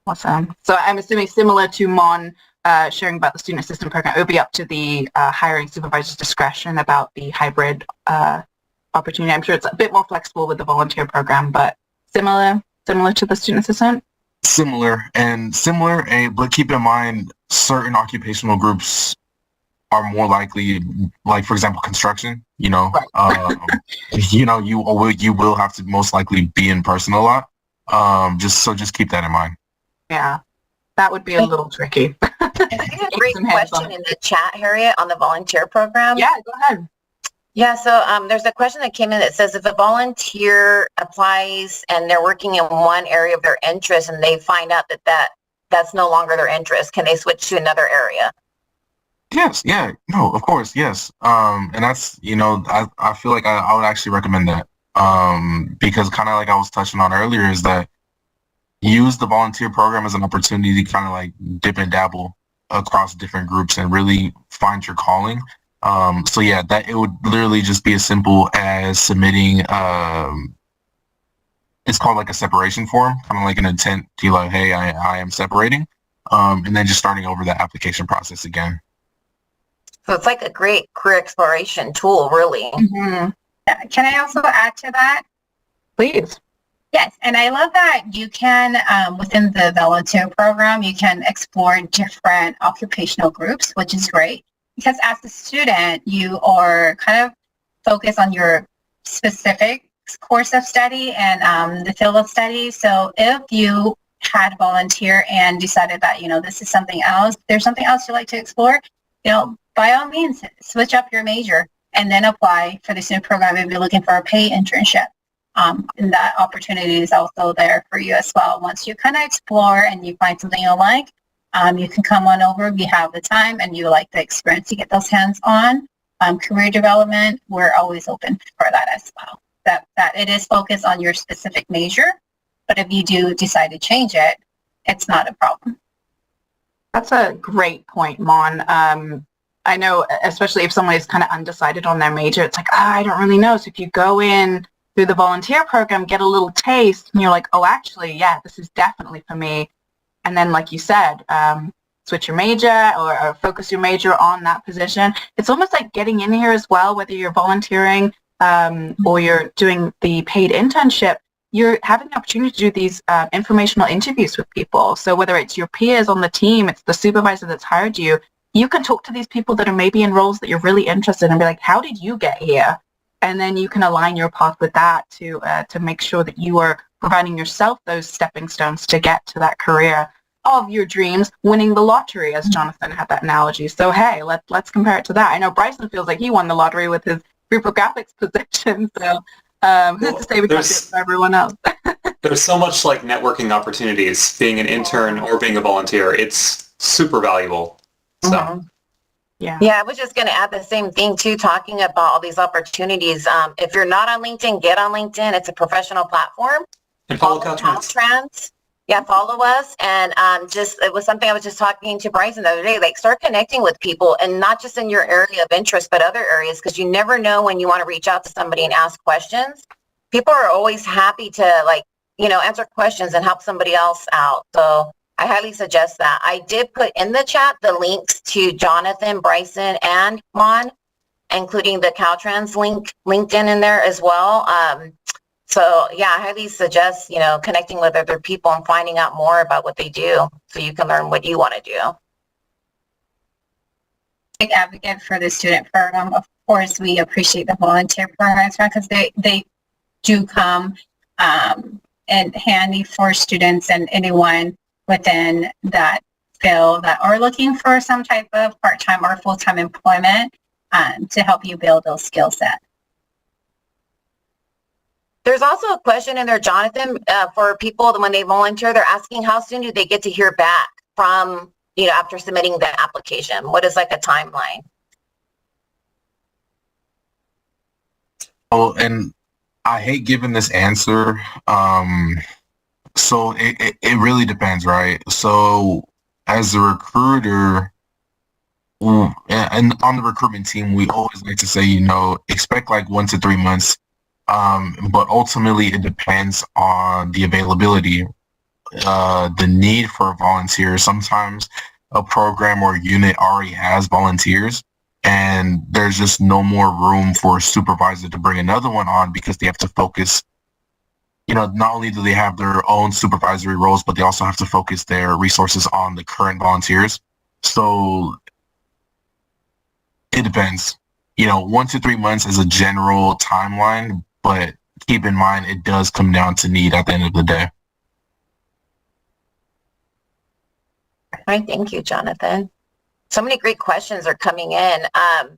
Awesome. So I'm assuming similar to Mon sharing about the student assistant program, it would be up to the hiring supervisor's discretion about the hybrid opportunity? I'm sure it's a bit more flexible with the volunteer program, but similar to the student assistant? Similar, but keep in mind, certain occupational groups are more likely, like for example, construction. Right. You will have to most likely be in person a lot. Just keep that in mind. Yeah, that would be a little tricky. There's a great question in the chat, Harriet, on the volunteer program. Yeah, go ahead. Yeah, so there's a question that came in that says if a volunteer applies and they're working in one area of their interest and they find out that's no longer their interest, can they switch to another area? Yes, yeah, no, of course, yes. And that's, I feel like I would actually recommend that. Because kind of like I was touching on earlier is that use the volunteer program as an opportunity to kind of like dip and dabble across different groups and really find your calling. So yeah, that it would literally just be as simple as submitting, it's called like a separation form, kind of like an intent to like, hey, I am separating, and then just starting over the application process again. So it's like a great career exploration tool, really. Mm-hmm. Yeah. Can I also add to that? Please. Yes, and I love that you can, within the volunteer program, you can explore different occupational groups, which is great. Because as a student, you are kind of focused on your specific course of study and the field of study. So if you had volunteer and decided that, this is something else, there's something else you'd like to explore, by all means, switch up your major and then apply for the student program if you're looking for a paid internship. And that opportunity is also there for you as well. Once you kind of explore and you find something you like, you can come on over if you have the time and you like the experience to get those hands on. Career development, we're always open for that as well. That it is focused on your specific major, but if you do decide to change it, it's not a problem. That's a great point, Mon. I know, especially if someone is kind of undecided on their major, it's like, I don't really know. So if you go in through the volunteer program, get a little taste, and you're like, oh, actually, yeah, this is definitely for me. And then, like you said, switch your major or focus your major on that position. It's almost like getting in here as well, whether you're volunteering or you're doing the paid internship, you're having the opportunity to do these informational interviews with people. So whether it's your peers on the team, it's the supervisor that's hired you, you can talk to these people that are maybe in roles that you're really interested in and be like, how did you get here? And then you can align your path with that to make sure that you are providing yourself those stepping stones to get to that career of your dreams, winning the lottery, as Jonathan had that analogy. So, hey, let's compare it to that. I know Bryson feels like he won the lottery with his group of graphics position. So who's to say we can't do it for everyone else? There's so much like networking opportunities being an intern or being a volunteer. It's super valuable. So. Mm-hmm. Yeah, I was just going to add the same thing too, talking about all these opportunities. If you're not on LinkedIn, get on LinkedIn. It's a professional platform. And follow Caltrans. Yeah, follow us. And it was something I was just talking to Bryson the other day, like start connecting with people and not just in your area of interest, but other areas, because you never know when you want to reach out to somebody and ask questions. People are always happy to answer questions and help somebody else out. So I highly suggest that. I did put in the chat the links to Jonathan, Bryson, and Mon, including the Caltrans LinkedIn in there as well. So yeah, I highly suggest, connecting with other people and finding out more about what they do so you can learn what you want to do. Big advocate for the student program. Of course, we appreciate the volunteer programs because they do come in handy for students and anyone within that field that are looking for some type of part-time or full-time employment to help you build those skill sets. There's also a question in there, Jonathan, for people when they volunteer, they're asking how soon do they get to hear back from, after submitting the application? What is like a timeline? Oh, and I hate giving this answer. So it really depends, right? So as a recruiter, and on the recruitment team, we always like to say, expect like 1 to 3 months. But ultimately, it depends on the availability, the need for volunteers. Sometimes a program or unit already has volunteers. and there's just no more room for a supervisor to bring another one on because they have to focus. Not only do they have their own supervisory roles, but they also have to focus their resources on the current volunteers. So it depends. 1 to 3 months is a general timeline, but keep in mind it does come down to need at the end of the day. All right, thank you, Jonathan. So many great questions are coming in. Let's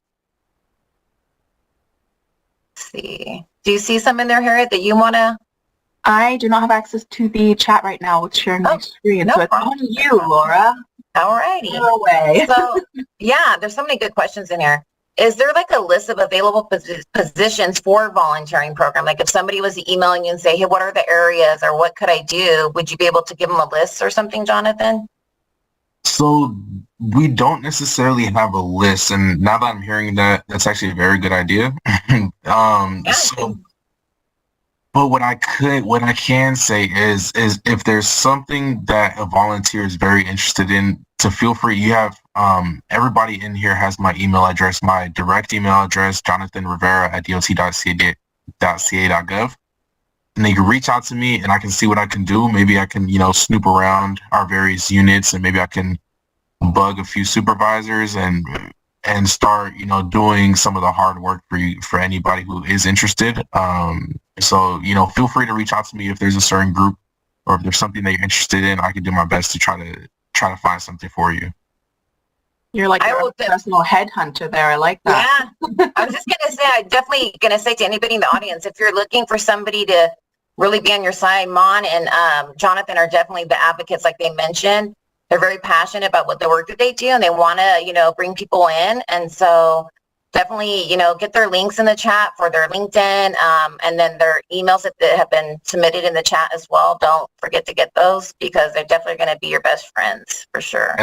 see. Do you see some in there, Harriet, that you want to? I do not have access to the chat right now with sharing my screen, no so it's problem. on you, Laura. All righty. No way. So, yeah, there's so many good questions in here. Is there like a list of available positions for volunteering program? Like if somebody was emailing you and say, hey, what are the areas or what could I do? Would you be able to give them a list or something, Jonathan? So we don't necessarily have a list, and now that I'm hearing that, that's actually a very good idea. But what I can say is if there's something that a volunteer is very interested in, to feel free. You have everybody in here has my email address, my direct email address, jonathanrivera@dot.ca.gov. And they can reach out to me and I can see what I can do. Maybe I can, snoop around our various units and maybe I can bug a few supervisors and start, doing some of the hard work for anybody who is interested. So, feel free to reach out to me if there's a certain group or if there's something that you're interested in. I can do my best to try to find something for you. You're like your personal headhunter there. I like that. Yeah, I was just going to say, I'm definitely going to say to anybody in the audience, if you're looking for somebody to really be on your side, Mon and Jonathan are definitely the advocates like they mentioned. They're very passionate about what the work that they do and they want to, bring people in. And so definitely, get their links in the chat for their LinkedIn and then their emails that have been submitted in the chat as well. Don't forget to get those because they're definitely going to be your best friends for sure.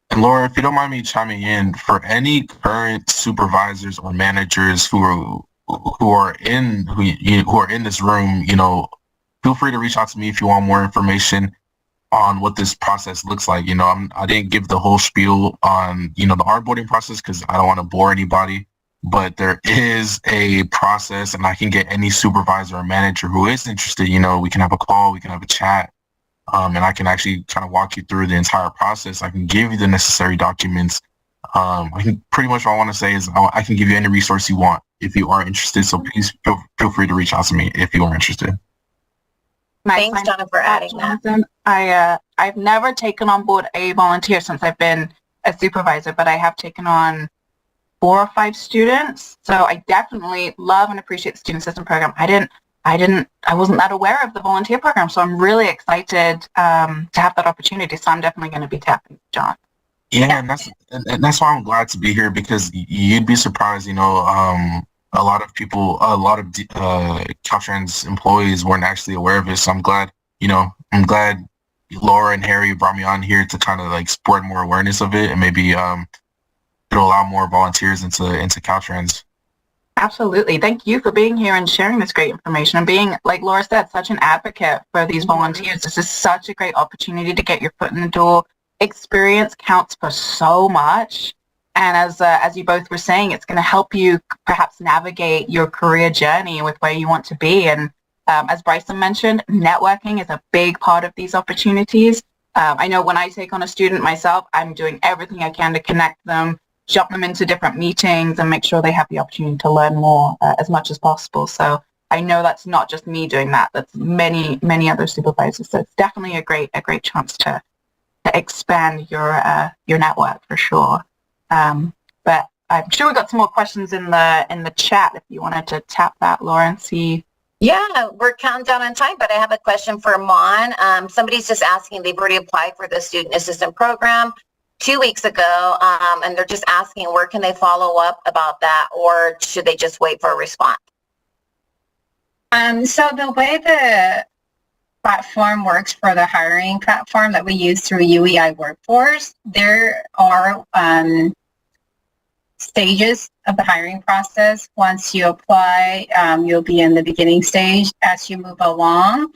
And Laura, if you don't mind me chiming in, for any current supervisors or managers who are in this room, feel free to reach out to me if you want more information on what this process looks like. I didn't give the whole spiel on, the onboarding process because I don't want to bore anybody, but there is a process and I can get any supervisor or manager who is interested, we can have a call, we can have a chat, and I can actually kind of walk you through the entire process. I can give you the necessary documents. I think pretty much all I want to say is I can give you any resource you want if you are interested. So please feel free to reach out to me if you are interested. Thanks, Jonathan, for adding Jonathan. I've never taken on board a volunteer since I've been a supervisor, but I have taken on 4 or 5 students. So I definitely love and appreciate the student assistant program. I wasn't that aware of the volunteer program, so I'm really excited to have that opportunity. So I'm definitely going to be tapping John. Yeah, and that's why I'm glad to be here because you'd be surprised. A lot of people, a lot of Caltrans employees weren't actually aware of it. So I'm glad Laura and Harry brought me on here to kind of like spread more awareness of it and maybe it'll allow more volunteers into Caltrans. Absolutely. Thank you for being here and sharing this great information and being, like Laura said, such an advocate for these volunteers. This is such a great opportunity to get your foot in the door. Experience counts for so much. And as you both were saying, it's going to help you perhaps navigate your career journey with where you want to be. And as Bryson mentioned, networking is a big part of these opportunities. I know when I take on a student myself, I'm doing everything I can to connect them, jump them into different meetings and make sure they have the opportunity to learn more as much as possible. So I know that's not just me doing that. That's many, many other supervisors. So it's definitely a great chance to expand your network for sure. But I'm sure we got some more questions in the chat if you wanted to tap that, Laura, and see. Yeah, we're counting down on time, but I have a question for Mon. Somebody's just asking, they've already applied for the student assistant program 2 weeks ago, and they're just asking where can they follow up about that, or should they just wait for a response? So the way the platform works for the hiring platform that we use through UEI Workforce, there are stages of the hiring process. Once you apply, you'll be in the beginning stage. As you move along,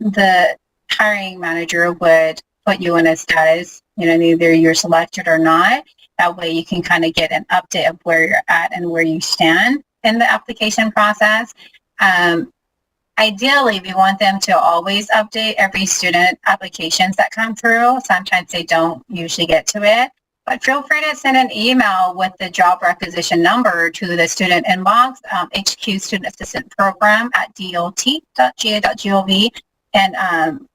the hiring manager would put you in a status, either you're selected or not. That way you can kind of get an update of where you're at and where you stand in the application process. Ideally, we want them to always update every student applications that come through. Sometimes they don't usually get to it, but feel free to send an email with the job requisition number to the student inbox, HQ Student Assistant Program at dot.ga.gov. And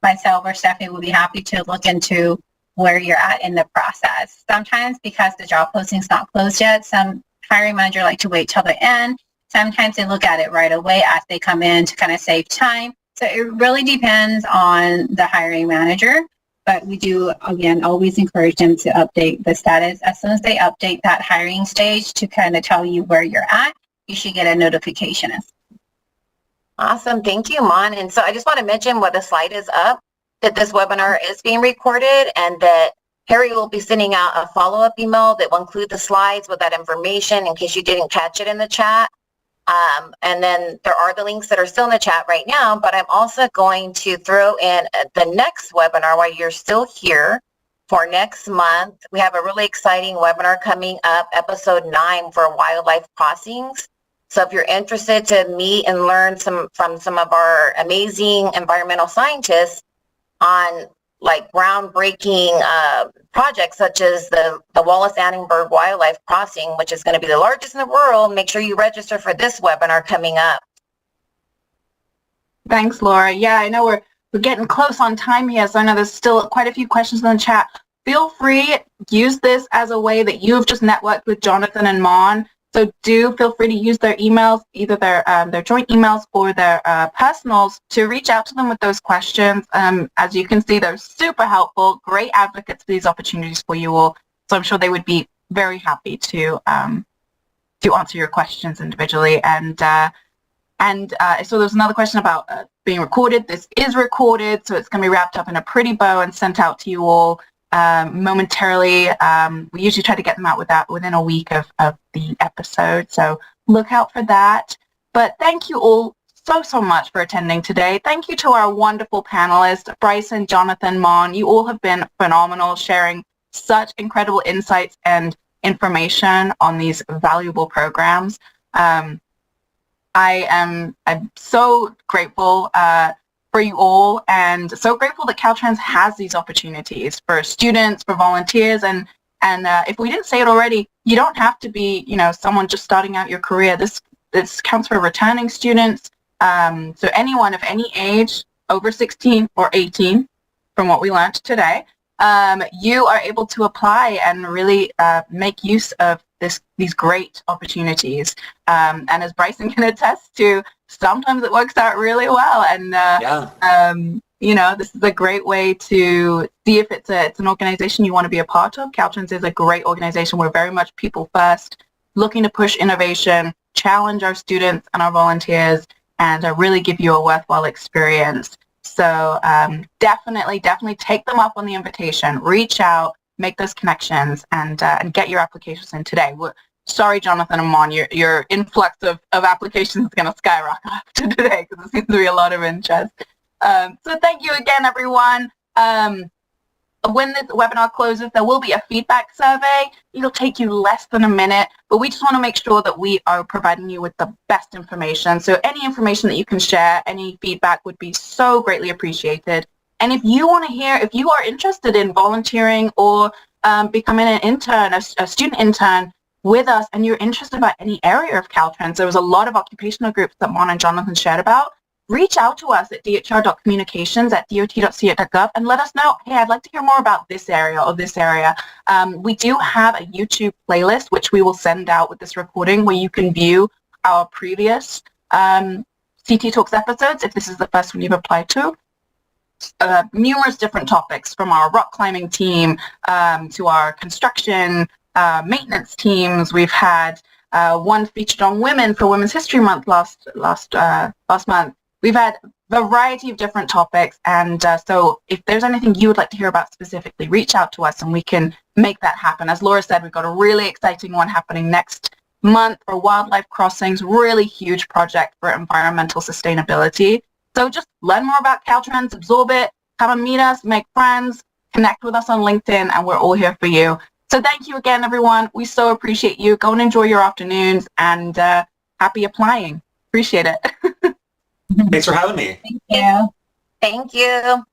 myself or Stephanie will be happy to look into where you're at in the process. Sometimes because the job posting's not closed yet, some hiring manager like to wait till the end. Sometimes they look at it right away as they come in to kind of save time. So it really depends on the hiring manager, but we do, again, always encourage them to update the status. As soon as they update that hiring stage to kind of tell you where you're at, you should get a notification. Awesome. Thank you, Mon. And so I just want to mention what the slide is up, that this webinar is being recorded and that Harry will be sending out a follow-up email that will include the slides with that information in case you didn't catch it in the chat. And then there are the links that are still in the chat right now, but I'm also going to throw in the next webinar while you're still here for next month. We have a really exciting webinar coming up, episode 9 for wildlife crossings. So if you're interested to meet and learn from some of our amazing environmental scientists on like groundbreaking projects such as the Wallace-Annenberg Wildlife Crossing, which is going to be the largest in the world, make sure you register for this webinar coming up. Thanks, Laura. Yeah, I know we're getting close on time here, so I know there's still quite a few questions in the chat. Feel free, use this as a way that you've just networked with Jonathan and Mon. So do feel free to use their emails, either their joint emails or their personals, to reach out to them with those questions. As you can see, they're super helpful, great advocates for these opportunities for you all. So I'm sure they would be very happy to answer your questions individually. And so there's another question about being recorded. This is recorded, so it's going to be wrapped up in a pretty bow and sent out to you all momentarily. We usually try to get them out within a week of the episode, so look out for that. But thank you all so much for attending today. Thank you to our wonderful panelists, Bryson, Jonathan, Mon. You all have been phenomenal, sharing such incredible insights and information on these valuable programs. I'm so grateful for you all, and so grateful that Caltrans has these opportunities for students, for volunteers, and if we didn't say it already, you don't have to be, someone just starting out your career. This counts for returning students. So anyone of any age, over 16 or 18, from what we learned today, you are able to apply and really make use of these great opportunities. And as Bryson can attest to, sometimes it works out really well. And this is a great way to see if it's an organization you want to be a part of. Caltrans is a great organization. We're very much people first, looking to push innovation, challenge our students and our volunteers, and really give you a worthwhile experience. So definitely take them up on the invitation. Reach out, make those connections, and get your applications in today. Sorry, Jonathan and Mon, your influx of applications is going to skyrocket after today because there seems to be a lot of interest. So thank you again, everyone. When this webinar closes, there will be a feedback survey. It'll take you less than a minute, but we just want to make sure that we are providing you with the best information. So any information that you can share, any feedback would be so greatly appreciated. And if you want to hear, if you are interested in volunteering or becoming an intern, a student intern with us, and you're interested about any area of Caltrans, there was a lot of occupational groups that Mon and Jonathan shared about. Reach out to us at dhr.communications@dot.ca.gov and let us know, hey, I'd like to hear more about this area or this area. We do have a YouTube playlist, which we will send out with this recording, where you can view our previous CT Talks episodes, if this is the first one you've applied to. Numerous different topics, from our rock climbing team to our construction maintenance teams. We've had one featured on women for Women's History Month last month. We've had a variety of different topics, and so if there's anything you would like to hear about specifically, reach out to us and we can make that happen. As Laura said, we've got a really exciting one happening next month for wildlife crossings, really huge project for environmental sustainability. So just learn more about Caltrans, absorb it, come and meet us, make friends, connect with us on LinkedIn, and we're all here for you. So thank you again, everyone. We so appreciate you. Go and enjoy your afternoons, and happy applying. Appreciate it. Thanks for having me. Thank you. Thank you.